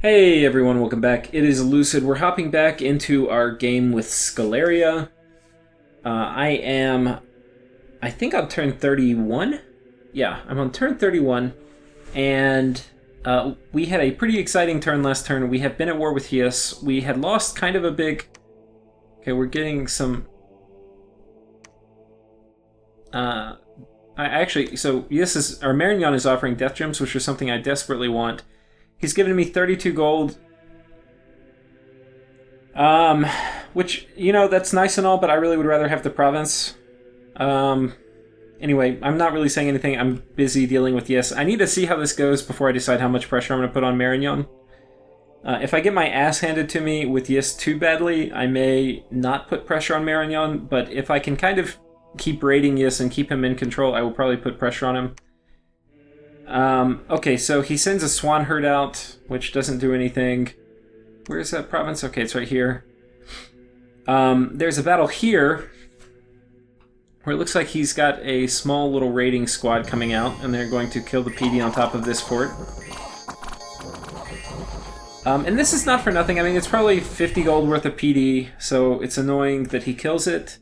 Hey everyone, welcome back. It is Lucid. We're hopping back into our game with Sceleria. I think on turn 31. Yeah, I'm on turn 31, and we had a pretty exciting turn last turn. We have been at war with Hias. We had lost kind of a big... Okay, we're getting some... So our Marignon is offering Death Gems, which is something I desperately want. He's given me 32 gold. Which, that's nice and all, but I really would rather have the province. Anyway, I'm not really saying anything. I'm busy dealing with Yes. I need to see how this goes before I decide how much pressure I'm going to put on Marignon. If I get my ass handed to me with Yes too badly, I may not put pressure on Marignon, but if I can kind of keep raiding Yes and keep him in control, I will probably put pressure on him. Okay, so he sends a Swan herd out, which doesn't do anything. Where's that province? Okay, it's right here. There's a battle here, where it looks like he's got a small little raiding squad coming out, and they're going to kill the PD on top of this fort. And this is not for nothing. I mean, it's probably 50 gold worth of PD, so it's annoying that he kills it.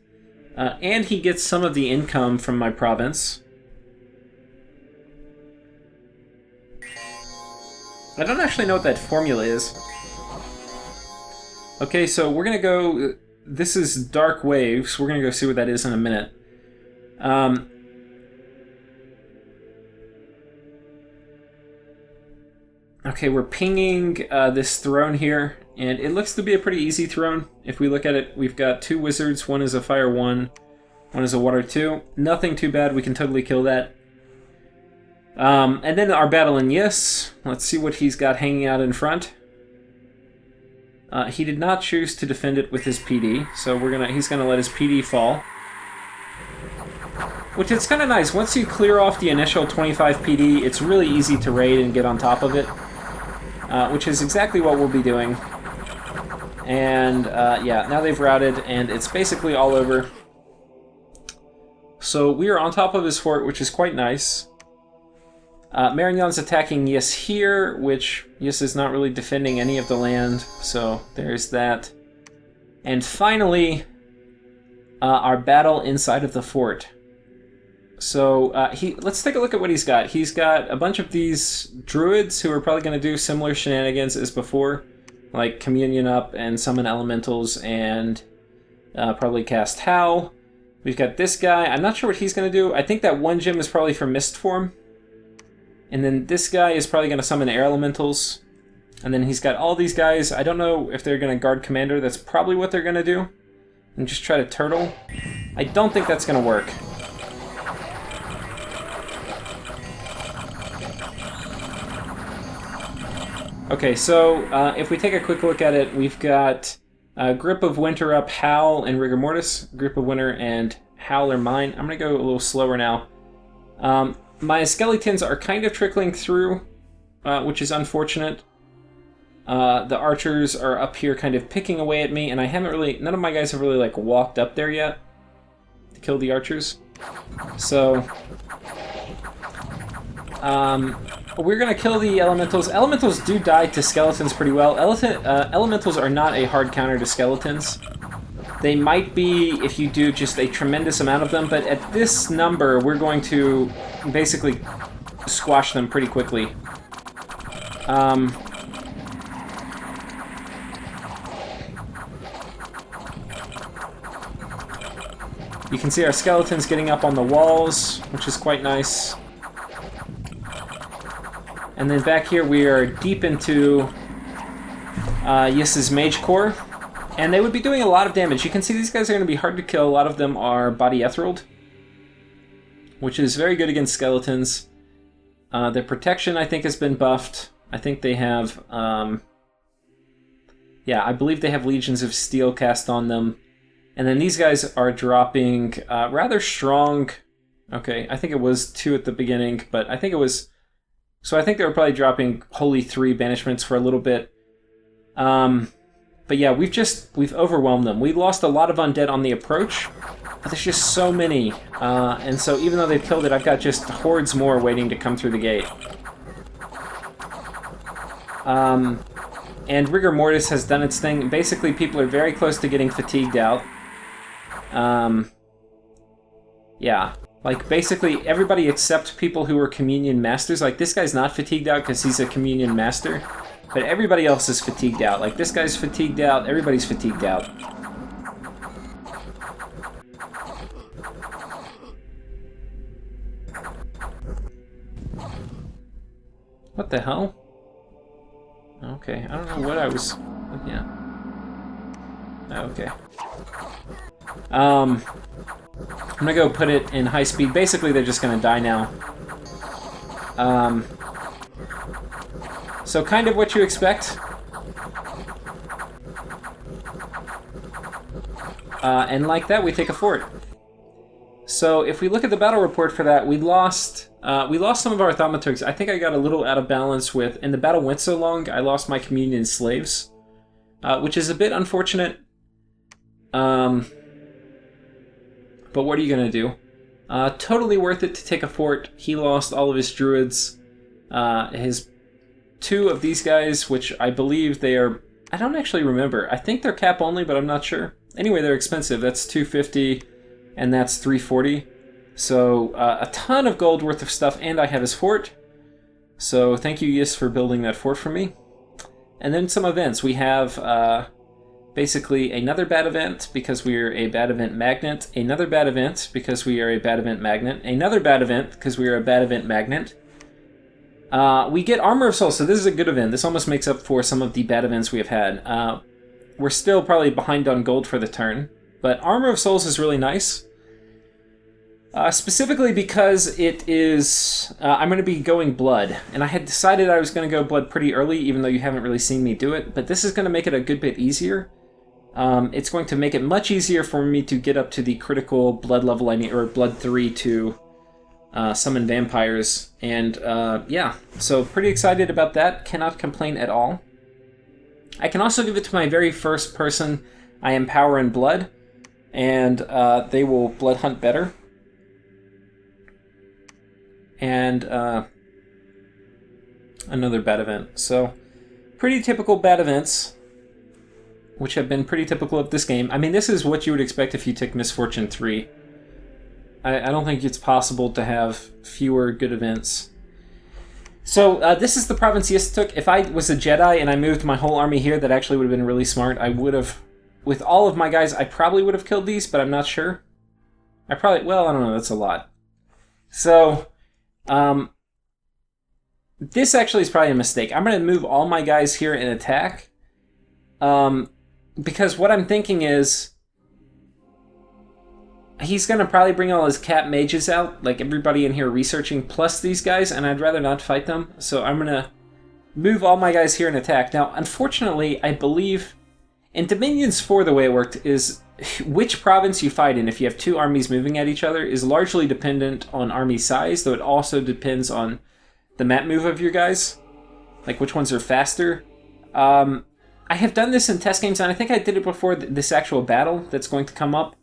And he gets some of the income from my province. I don't actually know what that formula is. Okay, so we're going to go... This is Dark Waves. We're going to go see what that is in a minute. Okay, we're pinging this throne here, and it looks to be a pretty easy throne. If we look at it, we've got 2 wizards. One is a fire 1. One is a water 2. Nothing too bad. We can totally kill that. And then our battle in Yes. Let's see what he's got hanging out in front. He did not choose to defend it with his PD, so he's gonna let his PD fall. Which is kind of nice. Once you clear off the initial 25 PD, it's really easy to raid and get on top of it. Which is exactly what we'll be doing. And yeah, now they've routed, and it's basically all over. So we are on top of his fort, which is quite nice. Marignon's attacking Yes here, which Yes is not really defending any of the land, so there's that. And finally, our battle inside of the fort. So let's take a look at what he's got. He's got a bunch of these druids who are probably going to do similar shenanigans as before, like communion up and summon elementals and probably cast Howl. We've got this guy. I'm not sure what he's going to do. I think that one gem is probably for Mist Form. And then this guy is probably going to summon air elementals. And then he's got all these guys. I don't know if they're going to guard commander. That's probably what they're going to do. And just try to turtle. I don't think that's going to work. Okay, so if we take a quick look at it, we've got Grip of Winter up, Howl, and Rigor Mortis. Grip of Winter and Howl are mine. I'm going to go a little slower now. My skeletons are kind of trickling through, which is unfortunate. The archers are up here kind of picking away at me, and none of my guys have really, walked up there yet to kill the archers. So, we're going to kill the elementals. Elementals do die to skeletons pretty well. Elementals are not a hard counter to skeletons. They might be if you do just a tremendous amount of them, but at this number, we're going to basically squash them pretty quickly. You can see our skeletons getting up on the walls, which is quite nice. And then back here, we are deep into Yes's Mage Core. And they would be doing a lot of damage. You can see these guys are going to be hard to kill. A lot of them are Body Etherealed, which is very good against skeletons. Their protection, I think, has been buffed. I think they have... yeah, I believe they have Legions of Steel cast on them. And then these guys are dropping rather strong... Okay, I think it was 2 at the beginning, but I think it was... So I think they were probably dropping Holy 3 banishments for a little bit. But yeah, we've overwhelmed them. We lost a lot of undead on the approach, but there's just so many. And so even though they've killed it, I've got just hordes more waiting to come through the gate. And Rigor Mortis has done its thing. Basically, people are very close to getting fatigued out. Yeah. Like, basically, everybody except people who are Communion Masters. Like, this guy's not fatigued out because he's a Communion Master. But everybody else is fatigued out. Like, this guy's fatigued out. Everybody's fatigued out. What the hell? Okay, I don't know what I was... Yeah. Okay. I'm gonna go put it in high speed. Basically, they're just gonna die now. So kind of what you expect. And like that, we take a fort. So if we look at the battle report for that, we lost some of our thaumaturgs. I think I got a little out of balance with... And the battle went so long, I lost my Communion slaves. Which is a bit unfortunate. But what are you going to do? Totally worth it to take a fort. He lost all of his druids. His two of these guys, which I believe they are... I don't actually remember. I think they're cap only, but I'm not sure. Anyway, they're expensive. That's 250 and that's 340. So a ton of gold worth of stuff, and I have his fort. So thank you, Yis, for building that fort for me. And then some events. We have basically another bad event because we are a bad event magnet, another bad event because we are a bad event magnet, another bad event because we are a bad event magnet. We get Armor of Souls, so this is a good event. This almost makes up for some of the bad events we have had. We're still probably behind on gold for the turn, but Armor of Souls is really nice. Specifically because it is... I'm going to be going Blood, and I had decided I was going to go Blood pretty early, even though you haven't really seen me do it, but this is going to make it a good bit easier. It's going to make it much easier for me to get up to the critical Blood level I need, or Blood 3 to summon vampires, and yeah, so pretty excited about that, cannot complain at all. I can also give it to my very first person I empower in Blood, and they will Blood Hunt better. And another bad event. So, pretty typical bad events, which have been pretty typical of this game. I mean, this is what you would expect if you took Misfortune 3. I don't think it's possible to have fewer good events. So, this is the province Yis took. If I was a Jedi and I moved my whole army here, that actually would have been really smart. I would have... With all of my guys, I probably would have killed these, but I'm not sure. Well, I don't know, that's a lot. So... this actually is probably a mistake. I'm going to move all my guys here and attack. Because what I'm thinking is... He's going to probably bring all his cat mages out, like everybody in here researching, plus these guys, and I'd rather not fight them. So I'm going to move all my guys here and attack. Now, unfortunately, I believe... In Dominions 4, the way it worked is... Which province you fight in, if you have two armies moving at each other, is largely dependent on army size, though it also depends on the map move of your guys. Like, which ones are faster. I have done this in test games, and I think I did it before this actual battle that's going to come up.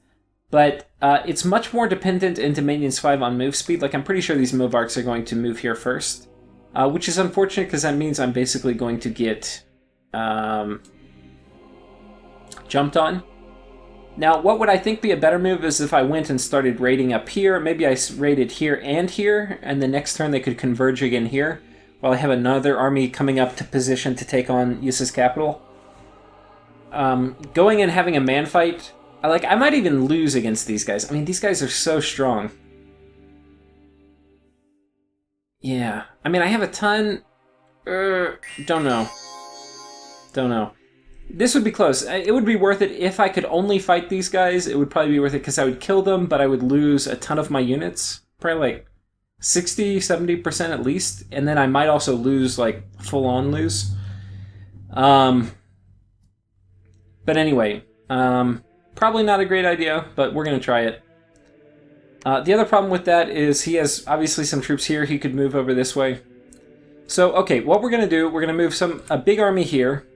But it's much more dependent in Dominions 5 on move speed. Like, I'm pretty sure these move arcs are going to move here first. Which is unfortunate, because that means I'm basically going to get jumped on. Now, what would I think be a better move is if I went and started raiding up here. Maybe I raided here, and the next turn they could converge again here, while I have another army coming up to position to take on Yus's capital. Going and having a man fight, I might even lose against these guys. I mean, these guys are so strong. Yeah. I mean, I have a ton... don't know. This would be close. It would be worth it if I could only fight these guys. It would probably be worth it because I would kill them, but I would lose a ton of my units. Probably like 60, 70% at least. And then I might also lose, like, full-on lose. But anyway, probably not a great idea, but we're going to try it. The other problem with that is he has obviously some troops here. He could move over this way. So, okay, what we're going to do, we're going to move a big army here.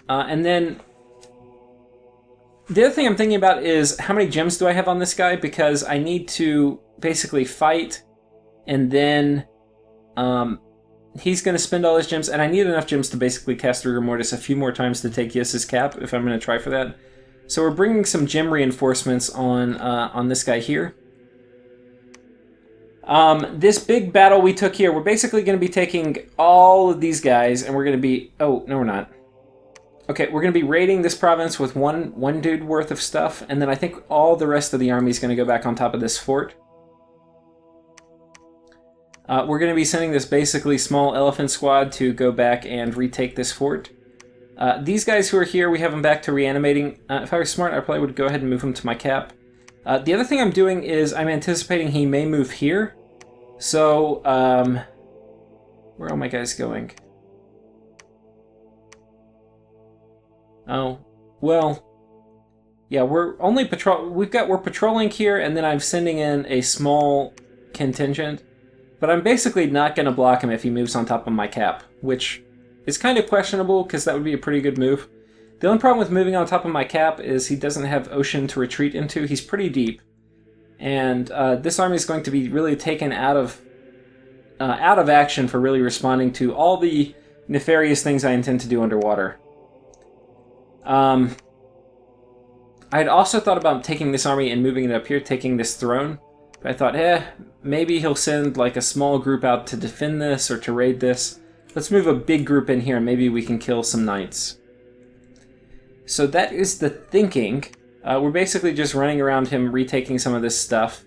And then the other thing I'm thinking about is how many gems do I have on this guy? Because I need to basically fight and then he's going to spend all his gems, and I need enough gems to basically cast Rigor Mortis a few more times to take Yis's cap, if I'm going to try for that. So we're bringing some gem reinforcements on this guy here. This big battle we took here, we're basically going to be taking all of these guys, and we're going to be... Oh, no, we're not. Okay, we're going to be raiding this province with one dude worth of stuff, and then I think all the rest of the army is going to go back on top of this fort. We're going to be sending this basically small elephant squad to go back and retake this fort. These guys who are here, we have them back to reanimating. If I were smart, I probably would go ahead and move them to my cap. The other thing I'm doing is I'm anticipating he may move here. So, where are my guys going? Oh, well, yeah, we're patrolling here, and then I'm sending in a small contingent. But I'm basically not going to block him if he moves on top of my cap, which is kind of questionable because that would be a pretty good move. The only problem with moving on top of my cap is he doesn't have ocean to retreat into. He's pretty deep. And this army is going to be really taken out of action for really responding to all the nefarious things I intend to do underwater. I'd also thought about taking this army and moving it up here, taking this throne. But I thought, maybe he'll send like a small group out to defend this or to raid this. Let's move a big group in here and maybe we can kill some knights. So that is the thinking. We're basically just running around him, retaking some of this stuff.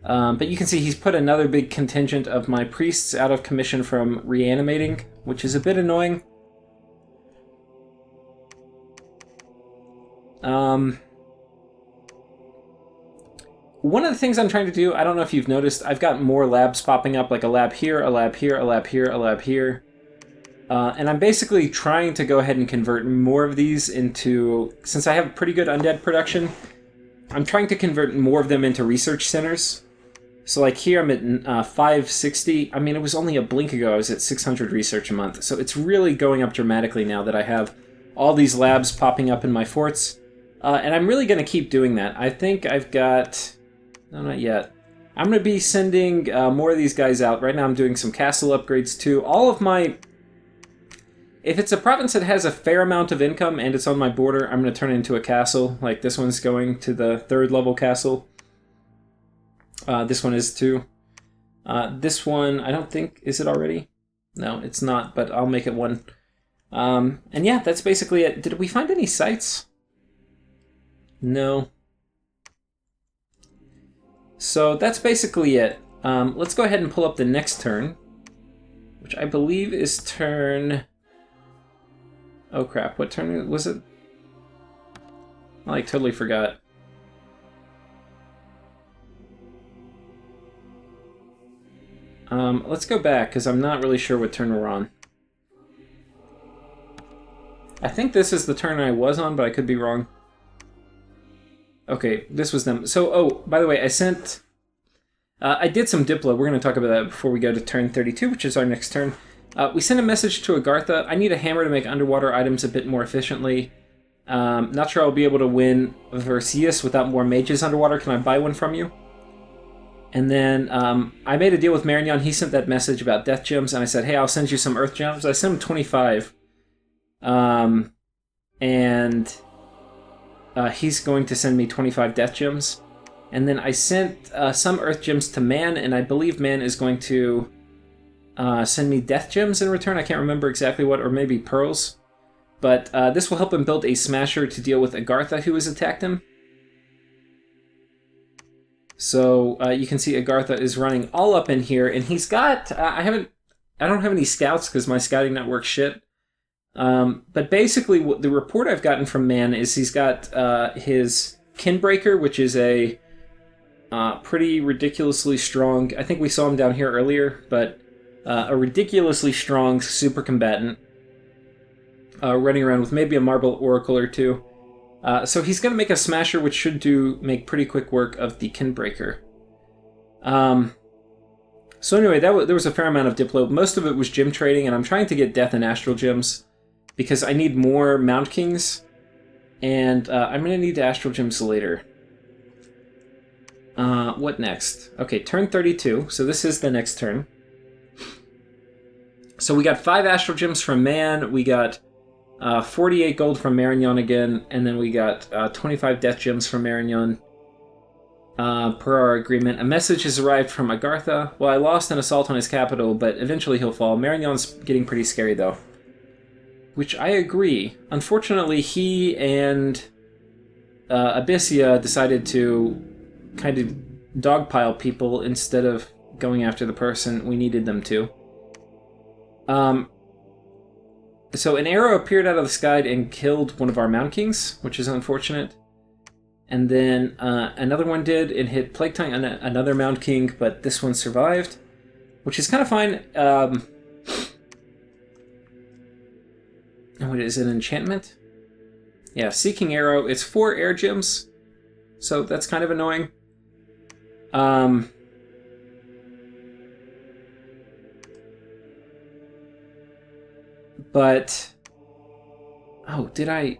But you can see he's put another big contingent of my priests out of commission from reanimating, which is a bit annoying. One of the things I'm trying to do, I don't know if you've noticed, I've got more labs popping up, like a lab here, a lab here, a lab here, a lab here. And I'm basically trying to go ahead and convert more of these into, since I have pretty good undead production, I'm trying to convert more of them into research centers. So like here I'm at 560. I mean, it was only a blink ago I was at 600 research a month. So it's really going up dramatically now that I have all these labs popping up in my forts. And I'm really going to keep doing that. I think I've got... No, not yet. I'm going to be sending more of these guys out. Right now I'm doing some castle upgrades too. All of my... If it's a province that has a fair amount of income and it's on my border, I'm going to turn it into a castle. Like this one's going to the 3rd level castle. This one is too. This one, I don't think... Is it already? No, it's not, but I'll make it one. And yeah, that's basically it. Did we find any sites? No. So that's basically it. Let's go ahead and pull up the next turn, which I believe is turn... Oh crap, what turn was it? I like totally forgot. Let's go back, because I'm not really sure what turn we're on. I think this is the turn I was on, but I could be wrong. Okay, this was them. So, oh, by the way, I sent... I did some Diplo. We're going to talk about that before we go to turn 32, which is our next turn. We sent a message to Agartha. I need a hammer to make underwater items a bit more efficiently. Not sure I'll be able to win versus Yis without more mages underwater. Can I buy one from you? And then I made a deal with Marignon. He sent that message about death gems, and I said, hey, I'll send you some earth gems. I sent him 25. And he's going to send me 25 death gems. And then I sent some earth gems to Man, and I believe Man is going to send me death gems in return. I can't remember exactly what, or maybe pearls. But this will help him build a smasher to deal with Agartha, who has attacked him. So you can see Agartha is running all up in here, and he's got... I don't have any scouts because my scouting network's shit. But basically, the report I've gotten from Man is he's got his Kinbreaker, which is a pretty ridiculously strong... I think we saw him down here earlier, but a ridiculously strong super combatant running around with maybe a Marble Oracle or two. So he's going to make a Smasher, which should make pretty quick work of the Kinbreaker. So anyway, there was a fair amount of Diplo. Most of it was gem trading, and I'm trying to get Death and Astral gems because I need more Mount Kings, and I'm going to need Astral gems later. What next? Okay, turn 32, so this is the next turn. So we got 5 astral gems from Man, we got 48 gold from Marignon again, and then we got 25 death gems from Marignon. Per our agreement, a message has arrived from Agartha. Well, I lost an assault on his capital, but eventually he'll fall. Marignon's getting pretty scary, though. Which I agree. Unfortunately, he and Abyssia decided to kind of dogpile people instead of going after the person we needed them to. So an arrow appeared out of the sky and killed one of our Mound Kings, which is unfortunate. And then another one did and hit Plague Tongue on another Mound King, but this one survived, which is kind of fine. What is it, enchantment? Yeah, Seeking Arrow. It's 4 air gems, so that's kind of annoying. But... Oh, did I...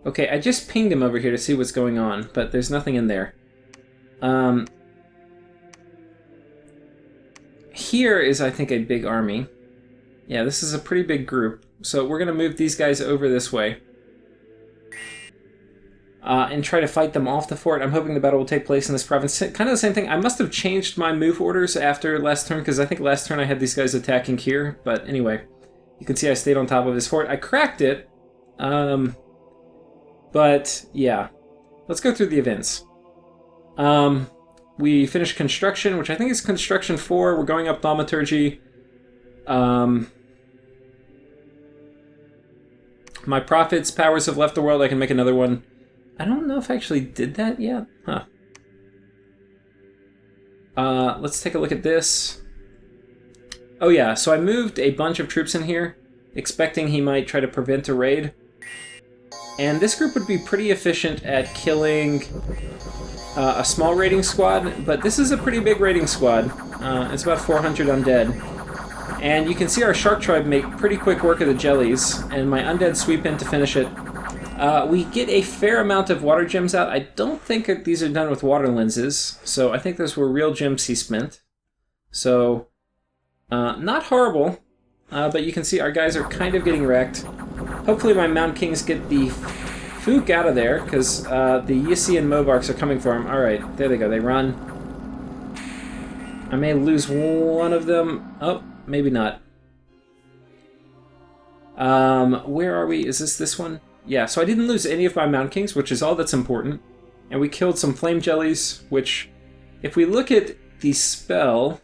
Okay, I just pinged him over here to see what's going on, but there's nothing in there. Here is, I think, a big army. Yeah, this is a pretty big group. So we're going to move these guys over this way. And try to fight them off the fort. I'm hoping the battle will take place in this province. Kind of the same thing. I must have changed my move orders after last turn, because I think last turn I had these guys attacking here. But anyway, you can see I stayed on top of his fort. I cracked it. But, yeah. Let's go through the events. We finished construction, which I think is construction 4. We're going up thaumaturgy. My prophets, powers have left the world. I can make another one. I don't know if I actually did that yet. Huh. Let's take a look at this. Oh yeah, so I moved a bunch of troops in here, expecting he might try to prevent a raid. And this group would be pretty efficient at killing a small raiding squad, but this is a pretty big raiding squad. It's about 400 undead. And you can see our Shark Tribe make pretty quick work of the jellies, and my undead sweep in to finish it. We get a fair amount of water gems out. I don't think these are done with water lenses, so I think those were real gems he spent. So, not horrible, but you can see our guys are kind of getting wrecked. Hopefully my Mound Kings get the Fook out of there, because the Yissi and Movarks are coming for him. Alright, there they go, they run. I may lose one of them. Oh, maybe not. Where are we? Is this one? Yeah, so I didn't lose any of my Mound Kings, which is all that's important. And we killed some Flame Jellies, which, if we look at the spell...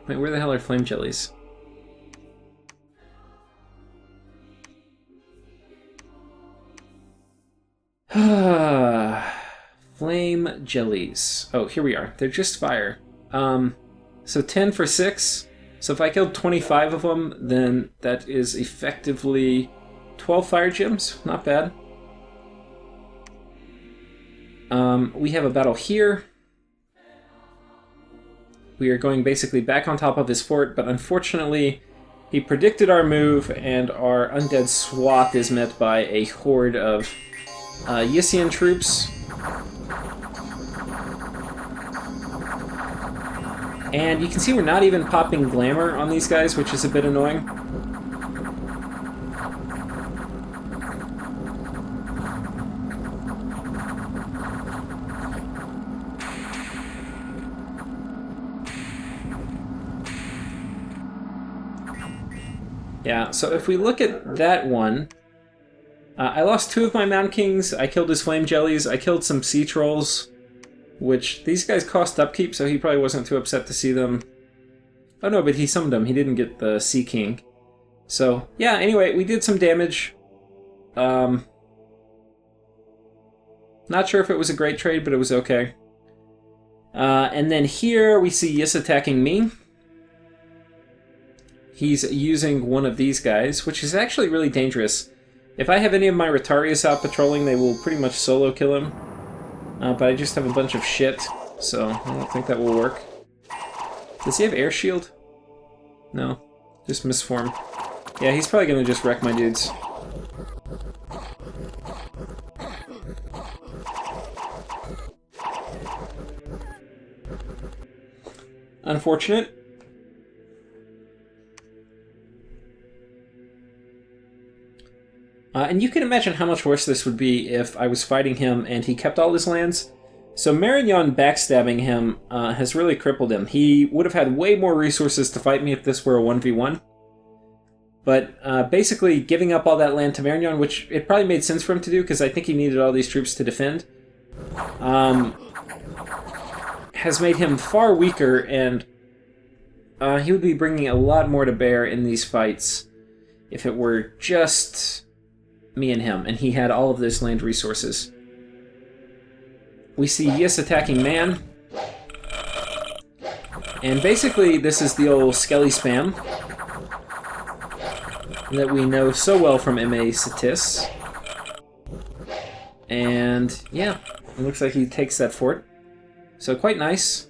Wait, where the hell are Flame Jellies? Flame Jellies. Oh, here we are. They're just fire. So 10 for 6. So if I killed 25 of them, then that is effectively 12 fire gems. Not bad. We have a battle here. We are going basically back on top of his fort, but unfortunately he predicted our move, and our undead swath is met by a horde of Yissian troops. And you can see we're not even popping glamour on these guys, which is a bit annoying. Yeah, so if we look at that one, I lost 2 of my Mound Kings, I killed his Flame Jellies, I killed some Sea Trolls, which these guys cost upkeep, so he probably wasn't too upset to see them. Oh no, but he summoned them, he didn't get the Sea King. So, yeah, anyway, we did some damage. Not sure if it was a great trade, but it was okay. And then here we see Yiss attacking me. He's using one of these guys, which is actually really dangerous. If I have any of my Rotarius out patrolling, they will pretty much solo kill him. But I just have a bunch of shit, so I don't think that will work. Does he have air shield? No, just misform. Yeah, he's probably gonna just wreck my dudes. unfortunate. And you can imagine how much worse this would be if I was fighting him and he kept all his lands. So Marignon backstabbing him has really crippled him. He would have had way more resources to fight me if this were a 1v1. But basically giving up all that land to Marignon, which it probably made sense for him to do because I think he needed all these troops to defend, has made him far weaker, and he would be bringing a lot more to bear in these fights if it were just me and him, and he had all of those land resources. We see Yis attacking Man. And basically, this is the old Skelly spam that we know so well from MA Satis. And, yeah, it looks like he takes that fort. So, quite nice.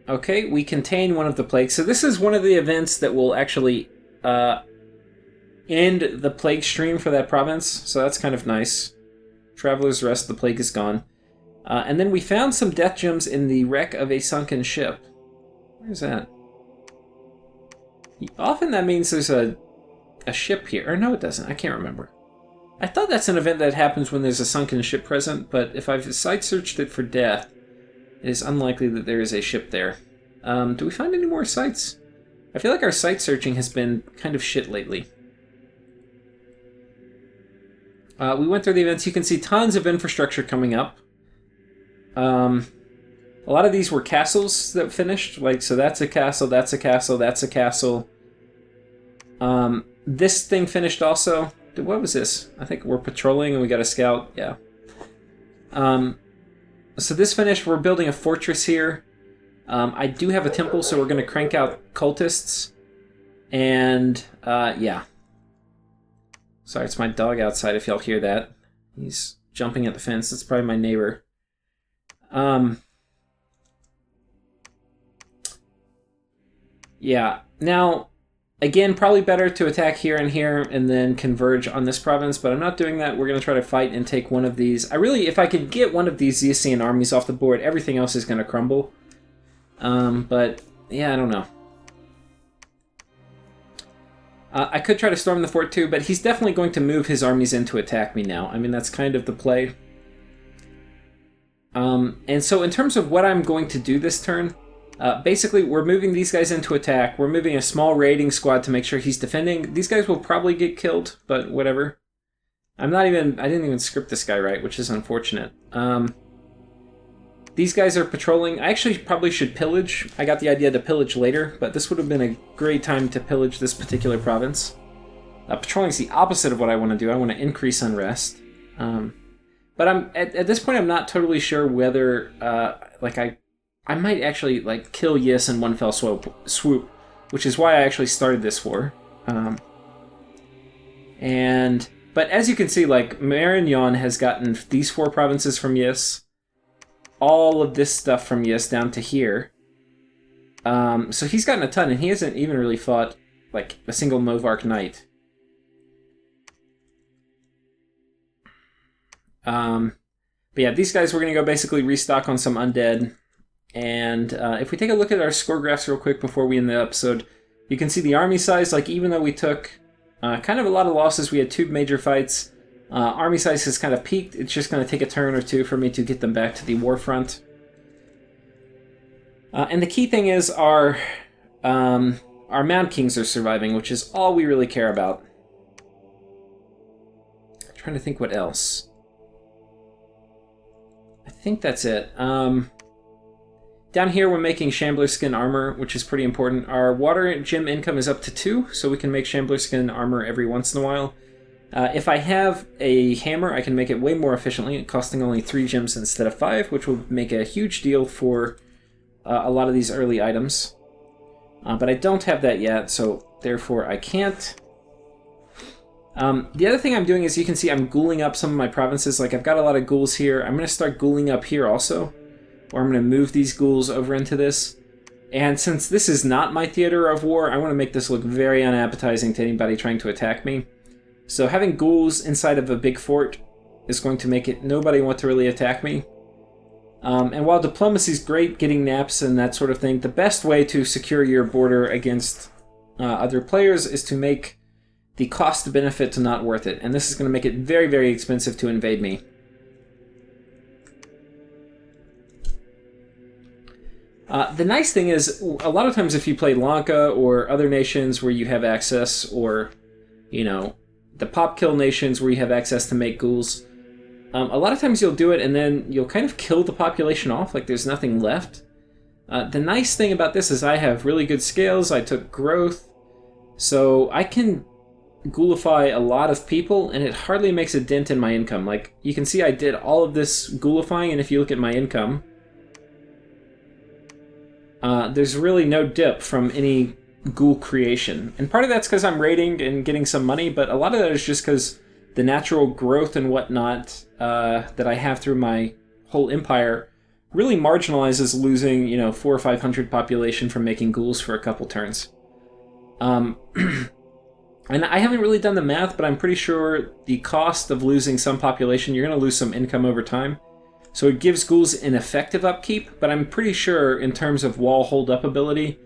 Okay, we contain one of the plagues. So this is one of the events that will actually end the plague stream for that province. So that's kind of nice. Traveler's Rest, the plague is gone. And then we found some death gems in the wreck of a sunken ship. Where's that? Often that means there's a ship here. Or no, it doesn't. I can't remember. I thought that's an event that happens when there's a sunken ship present, but if I've site-searched it for death, it is unlikely that there is a ship there. Do we find any more sites? I feel like our site searching has been kind of shit lately. We went through the events. You can see tons of infrastructure coming up. A lot of these were castles that finished. Like, so that's a castle, that's a castle, that's a castle. This thing finished also. What was this? I think we're patrolling and we got a scout. Yeah. So this finished. We're building a fortress here. I do have a temple, so we're going to crank out cultists. And, yeah. Sorry, it's my dog outside if y'all hear that. He's jumping at the fence. That's probably my neighbor. Yeah. Now, again, probably better to attack here and here and then converge on this province, but I'm not doing that. We're going to try to fight and take one of these. If I could get one of these Ziasian armies off the board, everything else is going to crumble. But, yeah, I don't know. I could try to storm the fort too, but he's definitely going to move his armies in to attack me now. I mean, that's kind of the play. And so in terms of what I'm going to do this turn, basically we're moving these guys into attack. We're moving a small raiding squad to make sure he's defending. These guys will probably get killed, but whatever. I didn't even script this guy right, which is unfortunate. These guys are patrolling. I actually probably should pillage. I got the idea to pillage later, but this would have been a great time to pillage this particular province. Patrolling is the opposite of what I want to do. I want to increase unrest. But at this point, I'm not totally sure whether, I might actually, kill Yis in one fell swoop, which is why I actually started this war. But as you can see, Marignon has gotten these 4 provinces from Yis, all of this stuff from Yis down to here. So he's gotten a ton, and he hasn't even really fought, a single Movark knight. But yeah, these guys, we're going to go basically restock on some undead. And if we take a look at our score graphs real quick before we end the episode, you can see the army size. Even though we took kind of a lot of losses, we had 2 major fights. Army size has kind of peaked. It's just going to take a turn or 2 for me to get them back to the war front. And the key thing is our Mound Kings are surviving, which is all we really care about. I'm trying to think what else. I think that's it. Down here we're making Shambler Skin armor, which is pretty important. Our water gem income is up to 2, so we can make Shambler Skin armor every once in a while. If I have a hammer, I can make it way more efficiently, costing only 3 gems instead of 5, which will make a huge deal for a lot of these early items. But I don't have that yet, so therefore I can't. The other thing I'm doing is you can see I'm ghouling up some of my provinces. I've got a lot of ghouls here. I'm going to start ghouling up here also, or I'm going to move these ghouls over into this. And since this is not my theater of war, I want to make this look very unappetizing to anybody trying to attack me. So having ghouls inside of a big fort is going to make it nobody want to really attack me. And while diplomacy is great, getting naps and that sort of thing, the best way to secure your border against other players is to make the cost benefit to not worth it. And this is going to make it very, very expensive to invade me. The nice thing is, a lot of times if you play Lanka or other nations where you have access, or, you know, the pop kill nations where you have access to make ghouls, a lot of times you'll do it and then you'll kind of kill the population off, like there's nothing left. The nice thing about this is I have really good scales, I took growth, so I can ghoulify a lot of people and it hardly makes a dent in my income. Like, you can see I did all of this ghoulifying, and if you look at my income, there's really no dip from any ghoul creation. And part of that's because I'm raiding and getting some money, but a lot of that is just because the natural growth and whatnot that I have through my whole empire really marginalizes losing, 400 or 500 population from making ghouls for a couple turns. And I haven't really done the math, but I'm pretty sure the cost of losing some population, you're going to lose some income over time. So it gives ghouls an effective upkeep, but I'm pretty sure in terms of wall hold-up ability,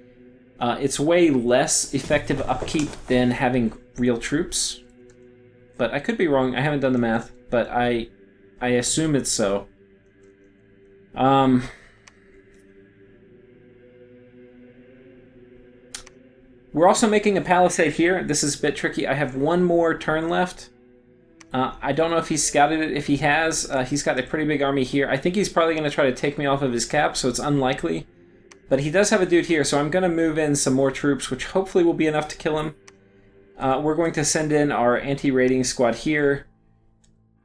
it's way less effective upkeep than having real troops. But I could be wrong. I haven't done the math, but I assume it's so. We're also making a palisade here. This is a bit tricky. I have one more turn left. I don't know if he's scouted it. If he has, he's got a pretty big army here. I think he's probably going to try to take me off of his cap, so it's unlikely. But he does have a dude here, so I'm going to move in some more troops, which hopefully will be enough to kill him. We're going to send in our anti-raiding squad here.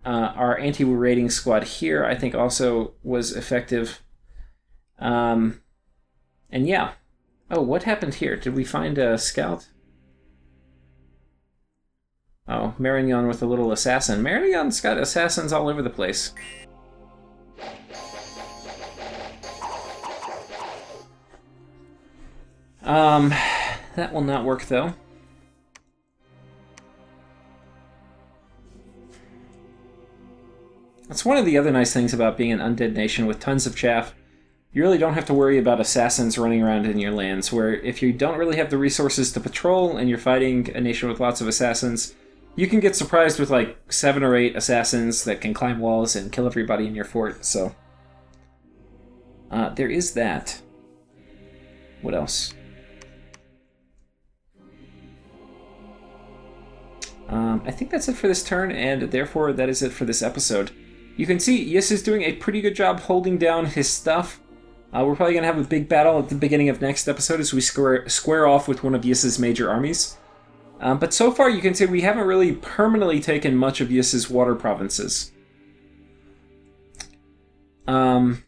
Our anti-raiding squad here, I think, also was effective. And yeah. Oh, what happened here? Did we find a scout? Oh, Marignon with a little assassin. Marignon's got assassins all over the place. That will not work, though. That's one of the other nice things about being an undead nation with tons of chaff. You really don't have to worry about assassins running around in your lands, where if you don't really have the resources to patrol and you're fighting a nation with lots of assassins, you can get surprised with like 7 or 8 assassins that can climb walls and kill everybody in your fort, so there is that. What else? I think that's it for this turn, and therefore that is it for this episode. You can see Yis is doing a pretty good job holding down his stuff. We're probably going to have a big battle at the beginning of next episode as we square off with one of Yis's major armies. But so far you can see we haven't really permanently taken much of Yis's water provinces. And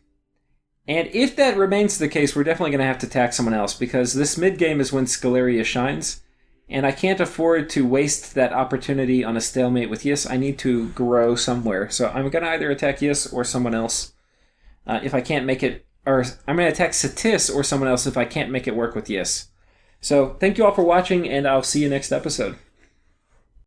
if that remains the case, we're definitely going to have to attack someone else, because this mid-game is when Sceleria shines. And I can't afford to waste that opportunity on a stalemate with Yis. I need to grow somewhere. So I'm going to either attack Yis or someone else if I can't make it. Or I'm going to attack Satis or someone else if I can't make it work with Yis. So thank you all for watching, and I'll see you next episode.